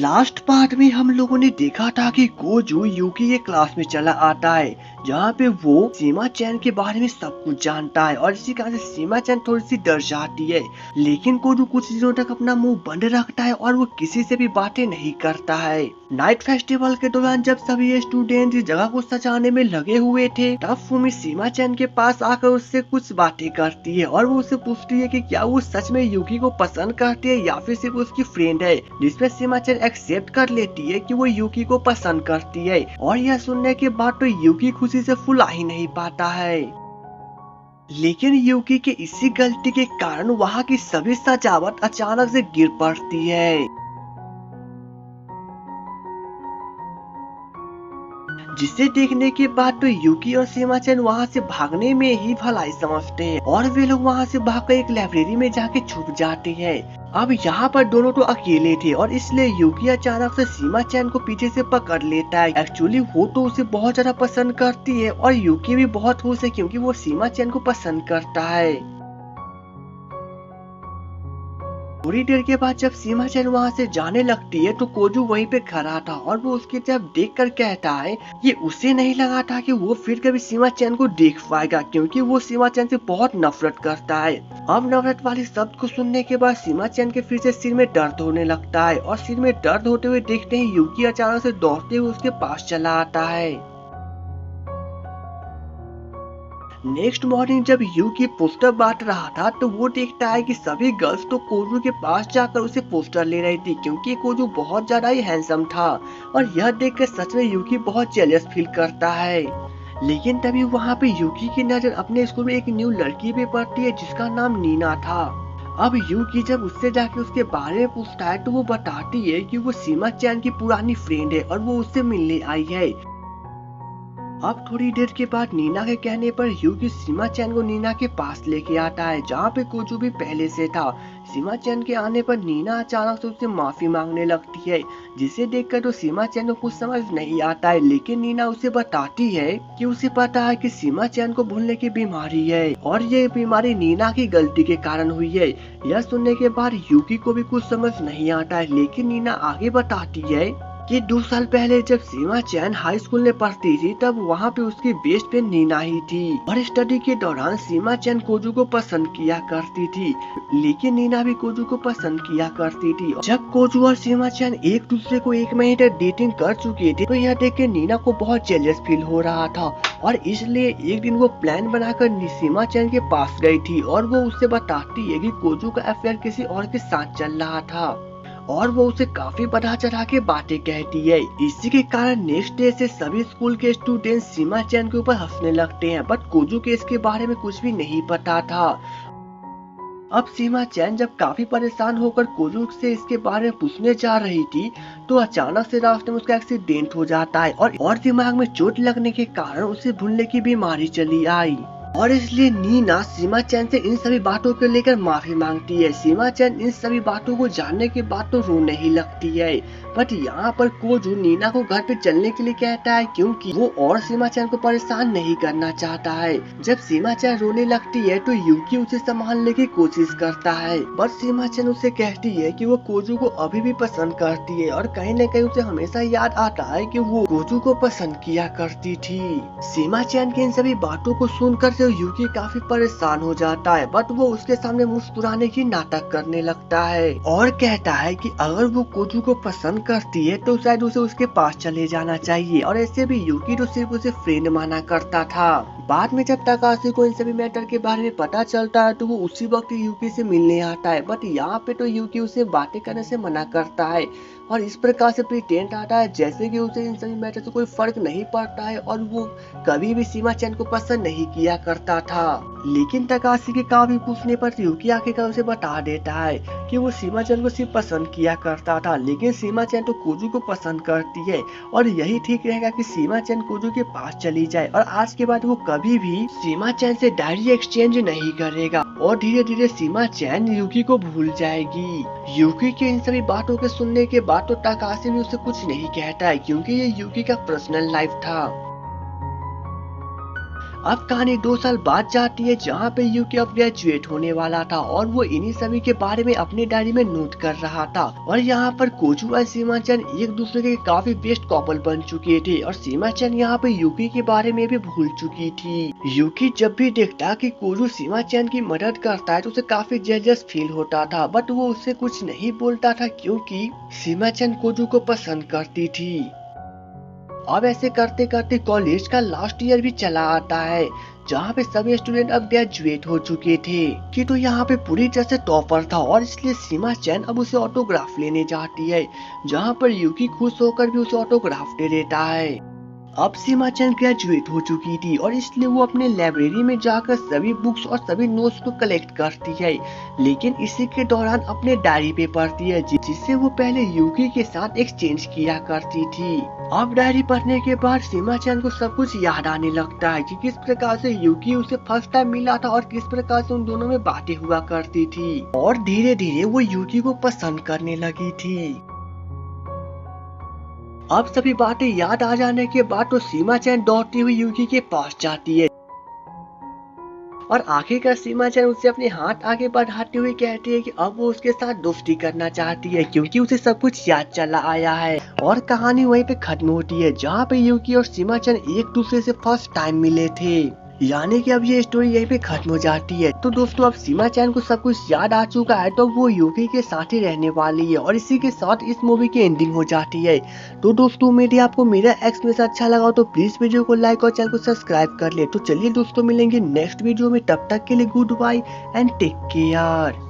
Last part में हम लोगों ने देखा था कि कोजू यूकी के क्लास में चला आता है, जहाँ पे वो सीमा चैन के बारे में सब कुछ जानता है और इसी कारण से सीमा चैन थोड़ी सी डर जाती है। लेकिन कोजू कुछ दिनों तक अपना मुंह बंद रखता है और वो किसी से भी बातें नहीं करता है। नाइट फेस्टिवल के दौरान जब सभी स्टूडेंट इस जगह को सजाने में लगे हुए थे, तब फूमी सीमा चैन के पास आकर उससे कुछ बातें करती है और वो उससे पूछती है कि क्या वो सच में यूकी को पसंद करती है या फिर सिर्फ उसकी फ्रेंड है, जिसमें सीमा चैन एक्सेप्ट कर लेती है कि वो यूकी को पसंद करती है। और यह सुनने के बाद तो यूकी खुशी से फुला ही नहीं पाता है। लेकिन यूकी के इसी गलती के कारण वहाँ की सभी सजावट अचानक से गिर पड़ती है, जिसे देखने के बाद तो यूकी और सीमा चैन वहाँ से भागने में ही भलाई समझते हैं और वे लोग वहाँ से भागकर एक लाइब्रेरी में जाके छुप जाते हैं। अब यहाँ पर दोनों तो अकेले थे और इसलिए यूकी अचानक से सीमा चैन को पीछे से पकड़ लेता है। एक्चुअली वो तो उसे बहुत ज्यादा पसंद करती है और यूकी भी बहुत खुश है क्योंकि वो सीमा चैन को पसंद करता है। थोड़ी देर के बाद जब सीमा चैन वहाँ से जाने लगती है तो कोजू वहीं पे खड़ा था और वो उसकी तरफ देखकर कहता है ये उसे नहीं लगा था कि वो फिर कभी सीमा चैन को देख पाएगा, क्योंकि वो सीमा चैन से बहुत नफरत करता है। अब नफरत वाले शब्द को सुनने के बाद सीमा चैन के फिर से सिर में दर्द होने लगता है और सिर में दर्द होते हुए देखते ही यूकी अचानक से दौड़ते हुए उसके पास चला आता है। नेक्स्ट मॉर्निंग जब यूकी पोस्टर बांट रहा था तो वो देखता है कि सभी गर्ल्स तो कोजू के पास जाकर उसे पोस्टर ले रही थी, क्योंकि कोजू बहुत ज्यादा ही हैंडसम था और यह देखकर सच में यूकी बहुत जेलस फील करता है। लेकिन तभी वहाँ पे यूकी की नजर अपने स्कूल में एक न्यू लड़की पे पड़ती है जिसका नाम नीना था। अब यूकी जब उससे जाके उसके बारे में पूछता है तो वो बताती है कि वो सीमा चैन की पुरानी फ्रेंड है और वो उससे मिलने आई है। अब थोड़ी देर के बाद नीना के कहने पर यूकी सीमा चैन को नीना के पास लेके आता है, जहाँ पे कोजू भी पहले से था। सीमा चैन के आने पर नीना अचानक से उससे माफी मांगने लगती है, जिसे देखकर तो सीमा चैन को कुछ समझ नहीं आता है। लेकिन नीना उसे बताती है कि उसे पता है कि सीमा चैन को भूलने की बीमारी है और ये बीमारी नीना की गलती के कारण हुई है। यह सुनने के बाद यूकी को भी कुछ समझ नहीं आता है, लेकिन नीना आगे बताती है कि 2 साल पहले जब सीमा चैन हाई स्कूल में पढ़ती थी तब वहाँ पे उसकी बेस्ट फ्रेंड नीना ही थी और स्टडी के दौरान सीमा चैन कोजू को पसंद किया करती थी, लेकिन नीना भी कोजू को पसंद किया करती थी। जब कोजू और सीमा चैन एक दूसरे को 1 महीने डेटिंग कर चुके थे तो यह देख के नीना को बहुत जेलस फील हो रहा था और इसलिए एक दिन वो प्लान बनाकर सीमा चैन के पास गई थी और वो उससे बताती है कि कोजू का अफेयर किसी और के साथ चल रहा था और वो उसे काफी बढ़ा चढ़ा के बातें कहती है। इसी के कारण नेक्स्ट डे से सभी स्कूल के स्टूडेंट सीमा चैन के ऊपर हंसने लगते हैं, बट कोजू के इसके बारे में कुछ भी नहीं पता था। अब सीमा चैन जब काफी परेशान होकर कोजू से इसके बारे में पूछने जा रही थी तो अचानक से रास्ते में उसका एक्सीडेंट हो जाता है और दिमाग में चोट लगने के कारण उसे भूलने की बीमारी चली आई और इसलिए नीना सीमा चैन से इन सभी बातों को लेकर माफी मांगती है। सीमा चैन इन सभी बातों को जानने के बाद तो रोने ही लगती है, बट यहाँ पर कोजू नीना को घर पे चलने के लिए कहता है क्योंकि वो और सीमा चैन को परेशान नहीं करना चाहता है। जब सीमा चैन रोने लगती है तो यूकी उसे संभालने की कोशिश करता है, बट सीमा चैन उसे कहती है कि वो कोजू को अभी भी पसंद करती है और कहीं न कहीं उसे हमेशा याद आता है कि वो कोजू को पसंद किया करती थी। सीमा चैन की इन सभी बातों को सुनकर यूकी काफी परेशान हो जाता है, बट वो उसके सामने मुस्कुराने की नाटक करने लगता है और कहता है कि अगर वो कोजू को पसंद करती है तो शायद उसे उसके पास चले जाना चाहिए और ऐसे भी यूकी तो सिर्फ उसे फ्रेंड माना करता था। बाद में जब तकाशी को इन सभी मैटर के बारे में पता चलता है तो वो उसी वक्त यूकी से मिलने आता है, बट यहाँ पे तो यूकी उसे बातें करने से मना करता है और इस प्रकार से प्रिटेंड आता है जैसे कि उसे इन सभी मैटर से कोई फर्क नहीं पड़ता है और वो कभी भी सीमा चैन को पसंद नहीं किया करता था। लेकिन तकाशी के काफी पूछने पर यूकी आखिरकार उसे बता देता है कि वो सीमा चैन को सिर्फ पसंद किया करता था, लेकिन सीमा चैन तो कोजू को पसंद करती है और यही ठीक रहेगा कि सीमा चैन कोजू के पास चली जाए और आज के बाद वो कभी भी सीमा चैन से डायरी एक्सचेंज नहीं करेगा और धीरे धीरे सीमा चैन यूकी को भूल जाएगी। यूकी के इन सभी बातों के सुनने के बाद तो तकाशी भी उसे कुछ नहीं कहता है क्योंकि ये यूकी का पर्सनल लाइफ था। अब कहानी 2 साल बाद जाती है जहाँ पे यूकी अब ग्रेजुएट होने वाला था और वो इन्हीं सभी के बारे में अपनी डायरी में नोट कर रहा था। और यहाँ पर कोजू और सीमा-चन एक दूसरे के काफी बेस्ट कपल बन चुके थे और सीमा-चन यहाँ पे यूकी के बारे में भी भूल चुकी थी। यूकी जब भी देखता कि कोजू सीमा-चन की मदद करता है तो उसे काफी जेलस फील होता था, बट वो उससे कुछ नहीं बोलता था क्योंकि सीमा-चन कोजू को पसंद करती थी। अब ऐसे करते करते कॉलेज का लास्ट ईयर भी चला आता है जहाँ पे सभी स्टूडेंट अब ग्रेजुएट हो चुके थे कि तो यहाँ पे पूरी तरह से टॉपर था और इसलिए सीमा-चन अब उसे ऑटोग्राफ लेने जाती है, जहाँ पर यूकी खुश होकर भी उसे ऑटोग्राफ दे देता है। अब सीमा-चन ग्रेजुएट हो चुकी थी और इसलिए वो अपने लाइब्रेरी में जाकर सभी बुक्स और सभी नोट्स को कलेक्ट करती है, लेकिन इसी के दौरान अपने डायरी पे पढ़ती है जिससे वो पहले यूकी के साथ एक्सचेंज किया करती थी। अब डायरी पढ़ने के बाद सीमा-चन को सब कुछ याद आने लगता है कि किस प्रकार से यूकी उसे फर्स्ट टाइम मिला था और किस प्रकार से उन दोनों में बातें हुआ करती थी, और धीरे धीरे वो यूकी को पसंद करने लगी थी। अब सभी बातें याद आ जाने के बाद तो सीमा-चन दौड़ती हुई यूकी के पास जाती है और आखिरकार सीमा-चन उससे अपने हाथ आगे बढ़ाते हुए कहती है कि अब वो उसके साथ दोस्ती करना चाहती है क्योंकि उसे सब कुछ याद चला आया है। और कहानी वहीं पे खत्म होती है जहाँ पे यूकी और सीमा-चन एक दूसरे से फर्स्ट टाइम मिले थे, यानी कि अब ये स्टोरी यहीं पे खत्म हो जाती है। तो दोस्तों अब सीमा-चन को सब कुछ याद आ चुका है तो वो यूकी के साथ ही रहने वाली है और इसी के साथ इस मूवी की एंडिंग हो जाती है। तो दोस्तों उम्मीद है आपको मेरा एक्सप्लेनेशन अच्छा लगा तो प्लीज वीडियो को लाइक और चैनल को सब्सक्राइब कर ले। तो चलिए दोस्तों मिलेंगे नेक्स्ट वीडियो में, तब तक के लिए goodbye and take care.